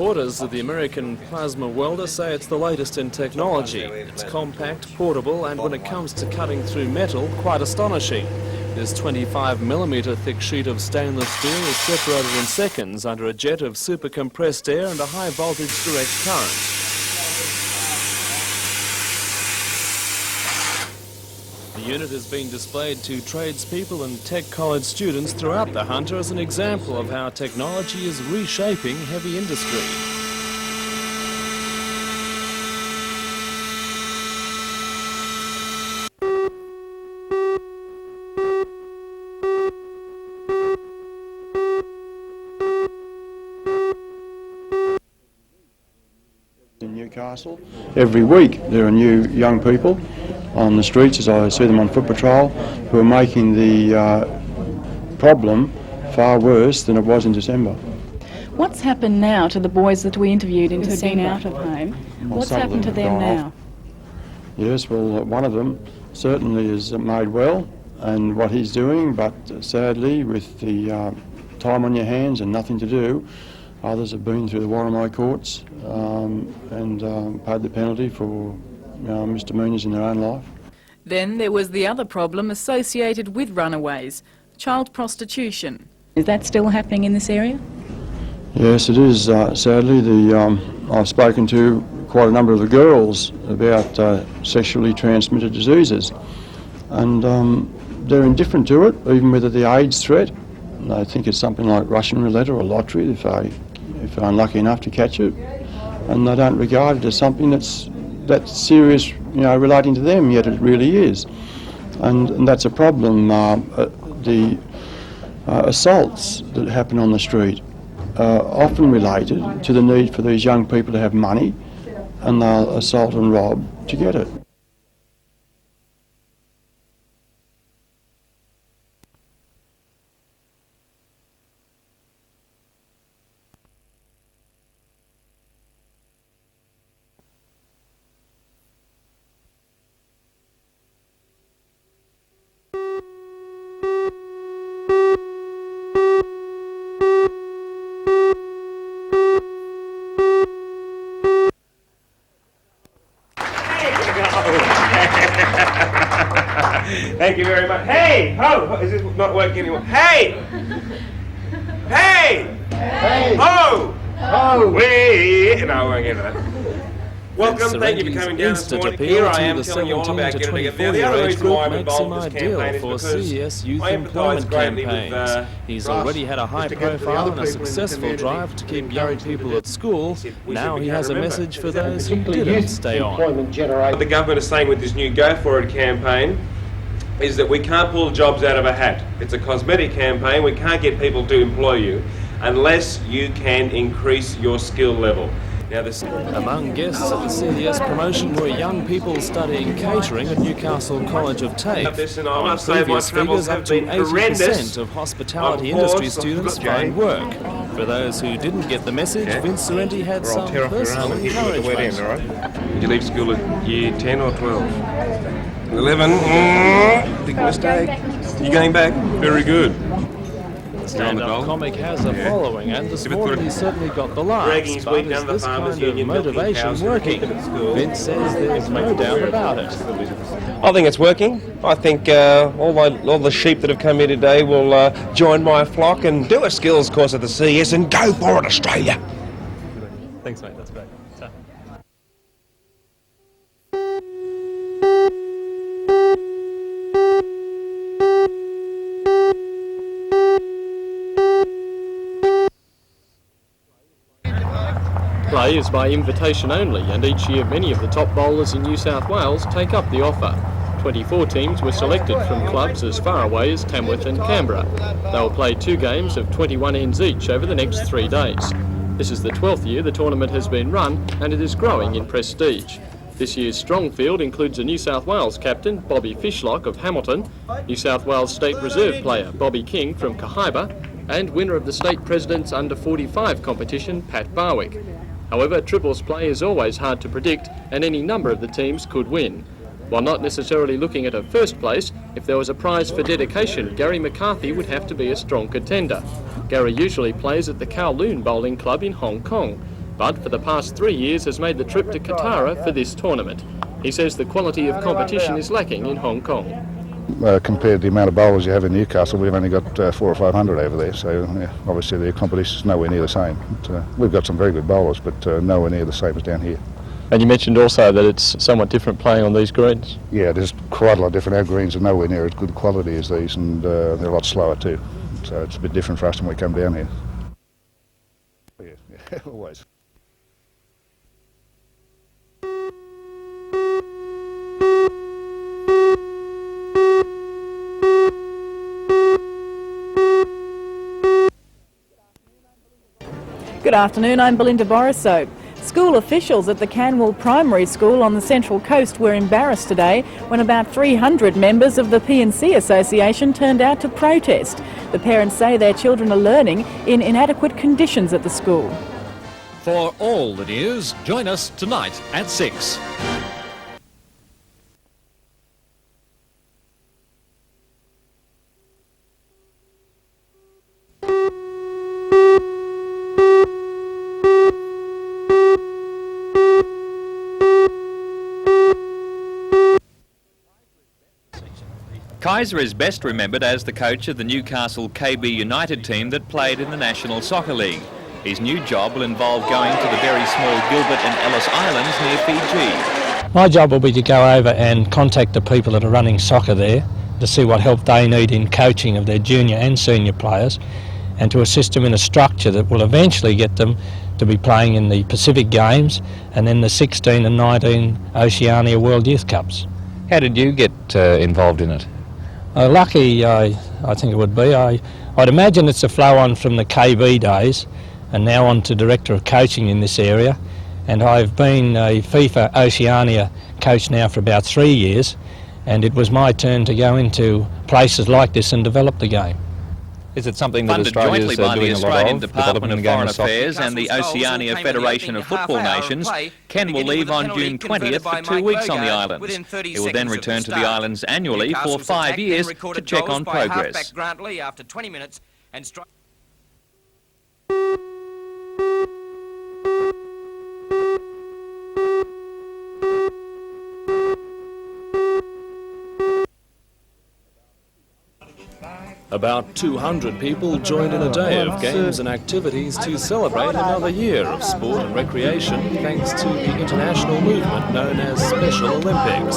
Supporters of the American plasma welder say it's the latest in technology. It's compact, portable, and when it comes to cutting through metal, quite astonishing. This 25mm thick sheet of stainless steel is separated in seconds under a jet of super compressed air and a high voltage direct current. The unit has been displayed to tradespeople and tech college students throughout the Hunter as an example of how technology is reshaping heavy industry. In Newcastle, every week there are new young people on the streets, as I see them on foot patrol, who are making the problem far worse than it was in December. What's happened now to the boys that we interviewed in December? Been out of home? What's happened to them now? Yes, well, one of them certainly is made well, and what he's doing, but sadly, with the time on your hands and nothing to do, others have been through the Warramai courts and paid the penalty for misdemeanours in their own life. Then there was the other problem associated with runaways, child prostitution. Is that still happening in this area? Yes, it is. Sadly, I've spoken to quite a number of the girls about sexually transmitted diseases, and they're indifferent to it, even with the AIDS threat. They think it's something like Russian roulette or a lottery if they're unlucky enough to catch it, and they don't regard it as something that's serious, relating to them, yet it really is. And that's a problem. The assaults that happen on the street are often related to the need for these young people to have money, and they'll assault and rob to get it. Thank you very much. Hey! Ho! Is this not working anymore? Hey! Hey! Hey! Ho! Oh! Wee! No, I won't get to that. Welcome, thank you for coming down this instant morning. appeal Here I to am the telling you all 17 about to getting it. 24 Now, the year other age reason group why I'm makes him involved in this ideal campaign for is because CES youth I empathise employment greatly with campaigns. He's already had a high profile and a successful drive to keep young people at school. Now he has a message for those who didn't stay on. What the government is saying with this new Go For It campaign is that we can't pull jobs out of a hat. It's a cosmetic campaign. We can't get people to employ you unless you can increase your skill level. Now, among guests at the CES promotion were young people studying catering at NewCASTLE College of TAFE. On previous figures, up to 80% of hospitality industry students find work. For those who didn't get the message, Vince Sorrenti had some personal encouragement. Did you leave school at year 10 or 12? 11. Big mistake. You going back? Very good. Stand-up comic has a following, and this morning he certainly got the laughs. But is this kind of motivation working? Vince says there's no doubt about it. I think it's working. I think all the sheep that have come here today will join my flock and do a skills course at the CES and go for it, Australia. Thanks, mate. That's great. Play is by invitation only, and each year many of the top bowlers in New South Wales take up the offer. 24 teams were selected from clubs as far away as Tamworth and Canberra. They will play 2 games of 21 ends each over the next 3 days. This is the 12th year the tournament has been run, and it is growing in prestige. This year's strong field includes a New South Wales captain, Bobby Fishlock of Hamilton, New South Wales State Reserve player, Bobby King from Cahaiba, and winner of the State President's Under-45 competition, Pat Barwick. However, triples play is always hard to predict, and any number of the teams could win. While not necessarily looking at a first place, if there was a prize for dedication, Gary McCarthy would have to be a strong contender. Gary usually plays at the Kowloon Bowling Club in Hong Kong. but for the past 3 years has made the trip to Katara for this tournament. He says the quality of competition is lacking in Hong Kong. Compared to the amount of bowlers you have in Newcastle, we've only got 400 or 500 over there, so yeah, obviously the competition is nowhere near the same. But, we've got some very good bowlers, but nowhere near the same as down here. And you mentioned also that it's somewhat different playing on these greens. Yeah, there's quite a lot different. Our greens are nowhere near as good quality as these, and they're a lot slower too. So it's a bit different for us when we come down here. Yeah, always. Good afternoon, I'm Belinda Borissow. School officials at the Canwell Primary School on the Central Coast were embarrassed today when about 300 members of the P&C Association turned out to protest. The parents say their children are learning in inadequate conditions at the school. For all the news, join us tonight at 6. Kaiser is best remembered as the coach of the Newcastle KB United team that played in the National Soccer League. His new job will involve going to the very small Gilbert and Ellis Islands near Fiji. My job will be to go over and contact the people that are running soccer there to see what help they need in coaching of their junior and senior players, and to assist them in a structure that will eventually get them to be playing in the Pacific Games and then the 16 and 19 Oceania World Youth Cups. How did you get involved in it? Lucky, I think it would be. I'd imagine it's a flow on from the KB days and now on to Director of Coaching in this area. And I've been a FIFA Oceania coach now for about 3 years, and it was my turn to go into places like this and develop the game. Is it something that Australia's doing a lot of, Department of Foreign Affairs and the Oceania Federation of Football Nations? Ken will leave on June 20th for 2 weeks on the islands. He will then return to the islands annually for 5 years to check on progress. About 200 people joined in a day of games and activities to celebrate another year of sport and recreation thanks to the international movement known as Special Olympics.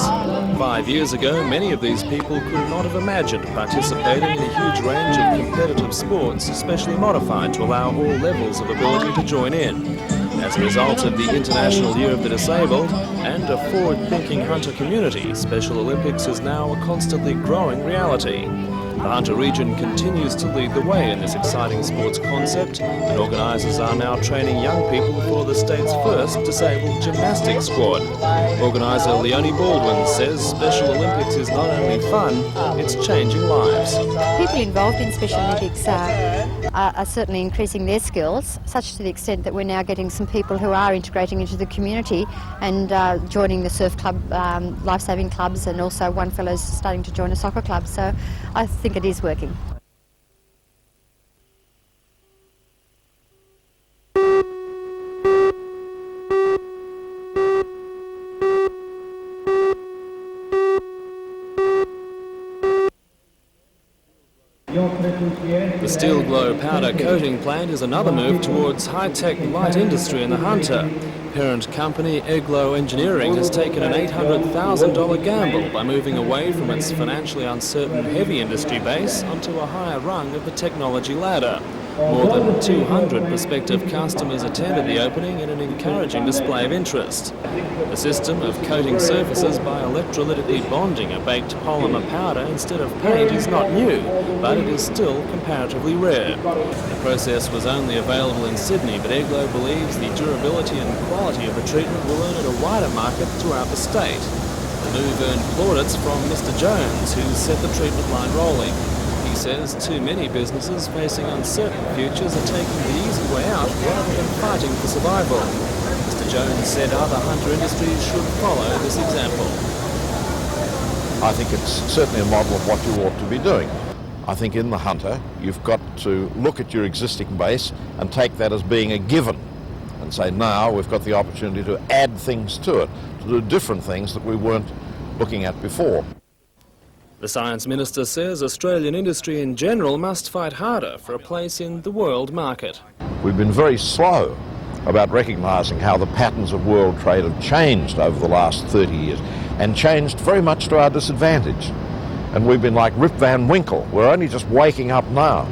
5 years ago, many of these people could not have imagined participating in a huge range of competitive sports, especially modified to allow all levels of ability to join in. As a result of the International Year of the Disabled and a forward-thinking hunter community, Special Olympics is now a constantly growing reality. The Hunter region continues to lead the way in this exciting sports concept, and organisers are now training young people for the state's first disabled gymnastics squad. Organiser Leonie Baldwin says Special Olympics is not only fun, it's changing lives. People involved in Special Olympics are certainly increasing their skills, such to the extent that we're now getting some people who are integrating into the community and joining the surf club, life-saving clubs, and also one fellow's starting to join a soccer club. So I think it is working. The Steel Glow powder coating plant is another move towards high-tech light industry in the Hunter. Parent company Eglow Engineering has taken an $800,000 gamble by moving away from its financially uncertain heavy industry base onto a higher rung of the technology ladder. More than 200 prospective customers attended the opening in an encouraging display of interest. The system of coating surfaces by electrolytically bonding a baked polymer powder instead of paint is not new, but it is still comparatively rare. The process was only available in Sydney, but Eglow believes the durability and quality of the treatment will earn it a wider market throughout the state. The move earned plaudits from Mr. Jones, who set the treatment line rolling. He says too many businesses facing uncertain futures are taking the easy way out rather than fighting for survival. Mr. Jones said other hunter industries should follow this example. I think it's certainly a model of what you ought to be doing. I think in the hunter you've got to look at your existing base and take that as being a given. and say now we've got the opportunity to add things to it, to do different things that we weren't looking at before. The Science Minister says Australian industry in general must fight harder for a place in the world market. We've been very slow about recognising how the patterns of world trade have changed over the last 30 years, and changed very much to our disadvantage. And we've been like Rip Van Winkle. We're only just waking up now.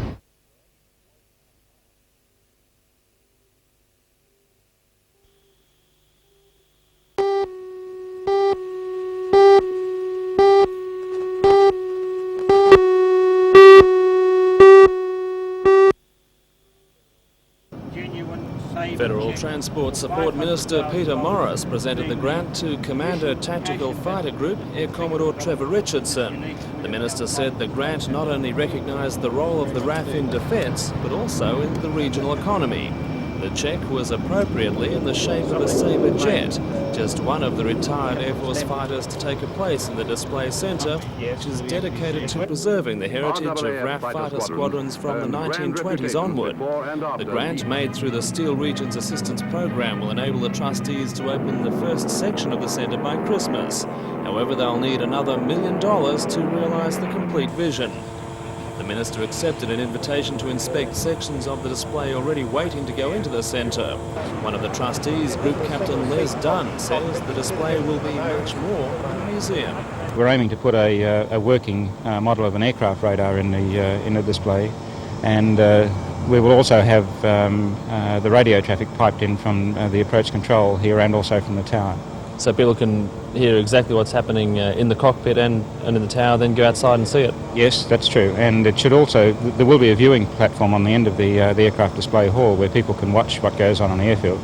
Federal Transport Support Minister Peter Morris presented the grant to Commander Tactical Fighter Group Air Commodore Trevor Richardson. The Minister said the grant not only recognised the role of the RAF in defence, but also in the regional economy. The cheque was appropriately in the shape of a Sabre jet, just one of the retired Air Force fighters to take a place in the display centre, which is dedicated to preserving the heritage of RAF fighter squadrons from the 1920s onward. The grant made through the Steel Regions Assistance Program will enable the trustees to open the first section of the centre by Christmas. However, they'll need another $1 million to realise the complete vision. The Minister accepted an invitation to inspect sections of the display already waiting to go into the centre. One of the trustees, Group Captain Les Dunn, says the display will be much more than a museum. We're aiming to put a working model of an aircraft radar in the display, and we will also have the radio traffic piped in from the approach control here and also from the tower. So people can hear exactly what's happening in the cockpit and in the tower, then go outside and see it? Yes, that's true. And it should also, there will be a viewing platform on the end of the aircraft display hall where people can watch what goes on the airfield.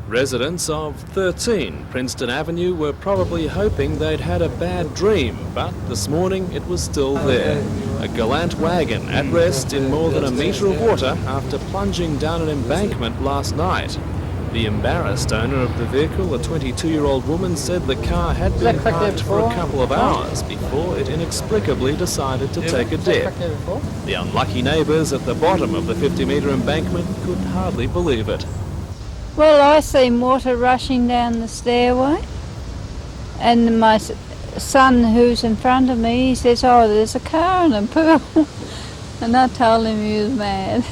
Residents of 13 Princeton Avenue were probably hoping they'd had a bad dream, but this morning it was still there. A gallant wagon at rest in more than a metre of water after plunging down an embankment last night. The embarrassed owner of the vehicle, a 22-year-old woman, said the car had been parked for a couple of hours before it inexplicably decided to take a dip. The unlucky neighbours at the bottom of the 50-metre embankment could hardly believe it. Well, I seen water rushing down the stairway, and my son, who's in front of me, he says, "Oh, there's a car in a pool," and I told him he was mad.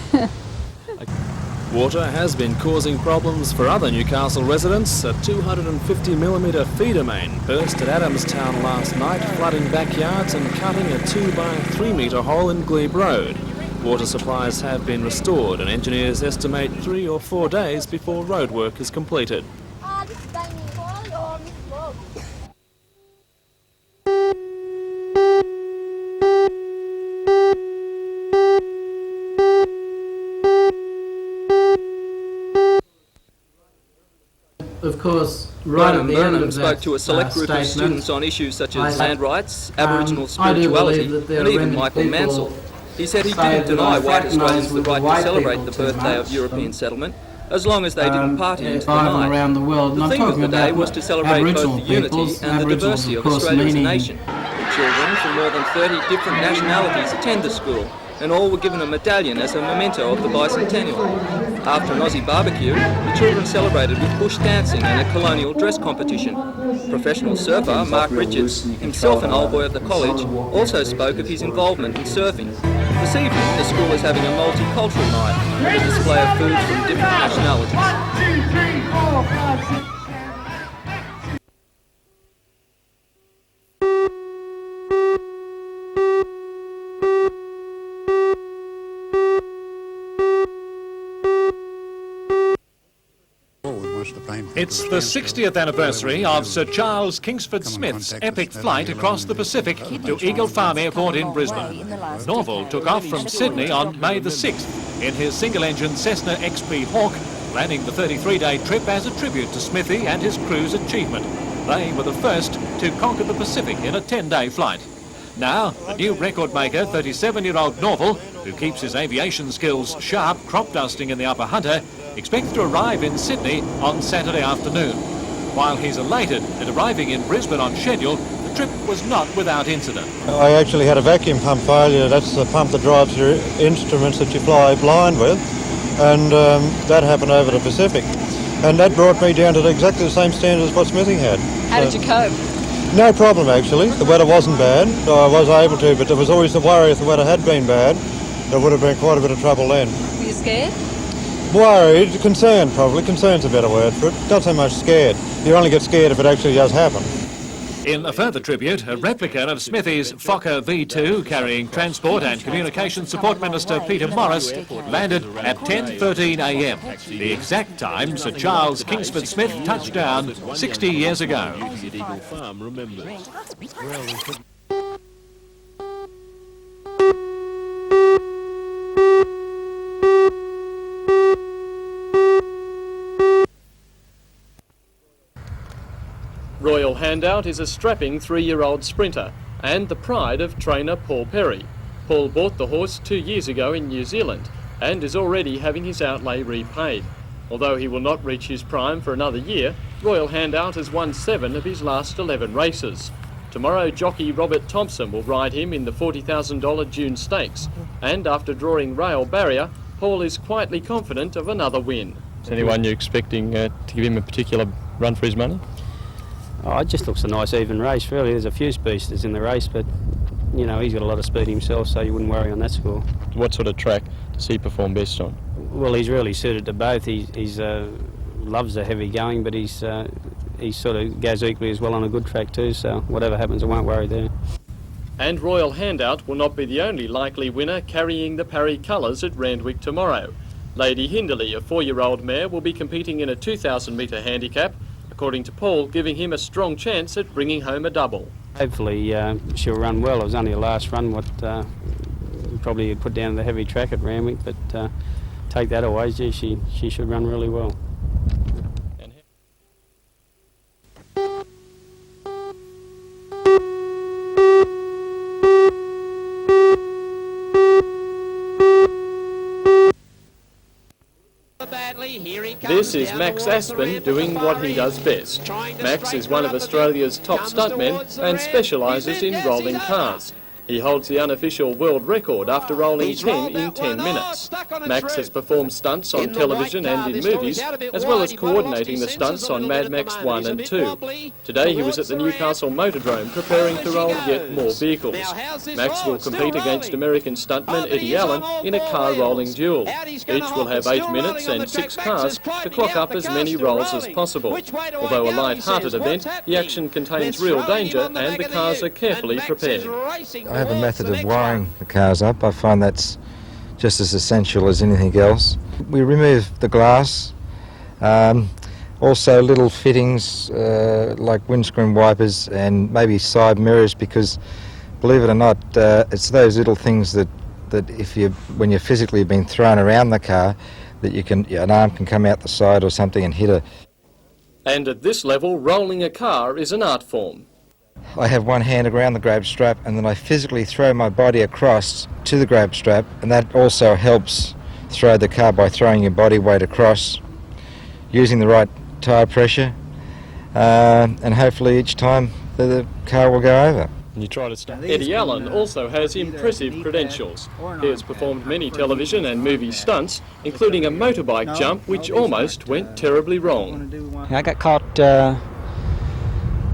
Water has been causing problems for other Newcastle residents. A 250mm feeder main burst at Adamstown last night, flooding backyards and cutting a 2 by 3 metre hole in Glebe Road. Water supplies have been restored, and engineers estimate 3 or 4 days before roadwork is completed. Of course, right at the end of that spoke to a select group of students on issues such as land rights, Aboriginal spirituality, and even Michael Mansell. He said he didn't deny white Australians the right to celebrate the birthday of European settlement, as long as they didn't party into the night. Around the world. The theme of the day was to celebrate both the unity and the diversity of Australia as a nation. The children from more than 30 different nationalities attend the school, and all were given a medallion as a memento of the bicentennial. After an Aussie barbecue, the children celebrated with bush dancing and a colonial dress competition. Professional surfer Mark Richards, himself an old boy at the college, also spoke of his involvement in surfing. This evening, the school is having a multicultural night with a display of foods from different nationalities. 1, 2, 3, 4, 5, 6. It's the 60th anniversary of Sir Charles Kingsford Smith's epic flight across the Pacific to Eagle Farm Airport in Brisbane. Norval took off from Sydney on May the 6th in his single-engine Cessna XB Hawk, planning the 33-day trip as a tribute to Smithy and his crew's achievement. They were the first to conquer the Pacific in a 10-day flight. Now, the new record maker, 37-year-old Norval, who keeps his aviation skills sharp crop dusting in the Upper Hunter, expects to arrive in Sydney on Saturday afternoon. While he's elated at arriving in Brisbane on schedule, the trip was not without incident. I actually had a vacuum pump failure. That's the pump that drives your instruments that you fly blind with, and that happened over the Pacific. And that brought me down to exactly the same standard as what Smithy had. How did you cope? No problem, actually. The weather wasn't bad, so I was able to, but there was always the worry if the weather had been bad, there would have been quite a bit of trouble then. Were you scared? Worried, concerned probably. Concerned's a better word for it. Not so much scared. You only get scared if it actually does happen. In a further tribute, a replica of Smithy's Fokker V2 carrying Transport and Communications Support Minister Peter Morris landed at 10:13 a.m, the exact time Sir Charles Kingsford Smith touched down 60 years ago. Royal Handout is a strapping 3-year-old sprinter and the pride of trainer Paul Perry. Paul bought the horse 2 years ago in New Zealand and is already having his outlay repaid. Although he will not reach his prime for another year, Royal Handout has won 7 of his last 11 races. Tomorrow, jockey Robert Thompson will ride him in the $40,000 June Stakes, and after drawing Rail Barrier, Paul is quietly confident of another win. Is anyone you're expecting to give him a particular run for his money? Oh, it just looks a nice even race, really. There's a few speedsters in the race, but, you know, he's got a lot of speed himself, so you wouldn't worry on that score. What sort of track does he perform best on? Well, he's really suited to both. He's loves the heavy going, but he sort of goes equally as well on a good track too, so whatever happens, I won't worry there. And Royal Handout will not be the only likely winner carrying the Parry colours at Randwick tomorrow. Lady Hinderley, a 4-year-old mare, will be competing in a 2,000 metre handicap, according to Paul, giving him a strong chance at bringing home a double. Hopefully she'll run well. It was only a last run what probably put down the heavy track at Randwick, but take that away, gee, she should run really well. This is Max Aspen doing what he does best. Max is one of Australia's top stuntmen and specialises in rolling cars. He holds the unofficial world record after rolling 10 in 10 minutes. Max has performed stunts on television and in movies, as well as coordinating the stunts on Mad Max 1 and 2. Today he was at the Newcastle Motordrome preparing to roll yet more vehicles. Max will compete against American stuntman Eddie Allen in a car rolling duel. Each will have 8 minutes and 6 cars to clock up as many rolls as possible. Although a light-hearted event, the action contains real danger and the cars are carefully prepared. I have a method of wiring the cars up. I find that's just as essential as anything else. We remove the glass, also little fittings like windscreen wipers and maybe side mirrors, because believe it or not, it's those little things that when you're physically being thrown around the car, that an arm can come out the side or something and hit her. And at this level, rolling a car is an art form. I have one hand around the grab strap and then I physically throw my body across to the grab strap, and that also helps throw the car by throwing your body weight across, using the right tyre pressure, and hopefully each time the car will go over. You try to stop. Eddie Allen also has impressive credentials. He has performed many television and movie stunts, including a motorbike jump which almost went terribly wrong. I got caught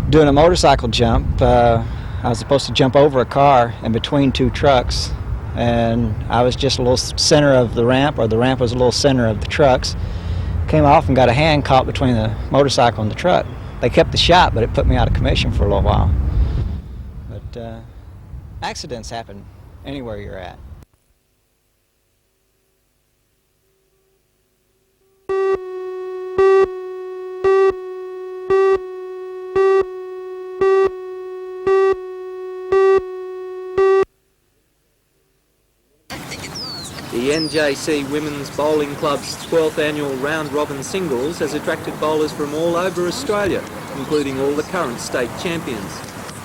doing a motorcycle jump. I was supposed to jump over a car in between 2 trucks, and I was just a little center of the ramp, or the ramp was a little center of the trucks. Came off and got a hand caught between the motorcycle and the truck. They kept the shot, but it put me out of commission for a little while. But accidents happen anywhere you're at. The NJC Women's Bowling Club's 12th annual round-robin singles has attracted bowlers from all over Australia, including all the current state champions.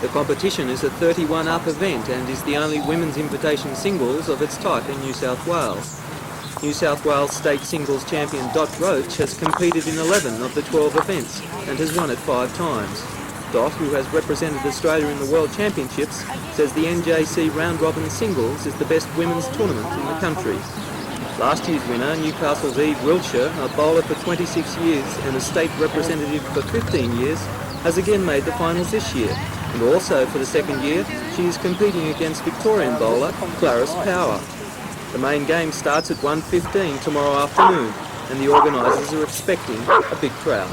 The competition is a 31-up event and is the only women's invitation singles of its type in New South Wales. New South Wales state singles champion Dot Roach has competed in 11 of the 12 events and has won it 5 times. Dot, who has represented Australia in the World Championships, says the NJC round-robin singles is the best women's tournament in the country. Last year's winner, Newcastle's Eve Wiltshire, a bowler for 26 years and a state representative for 15 years, has again made the finals this year. And also for the second year, she is competing against Victorian bowler Clarice Power. The main game starts at 1:15 tomorrow afternoon, and the organisers are expecting a big crowd.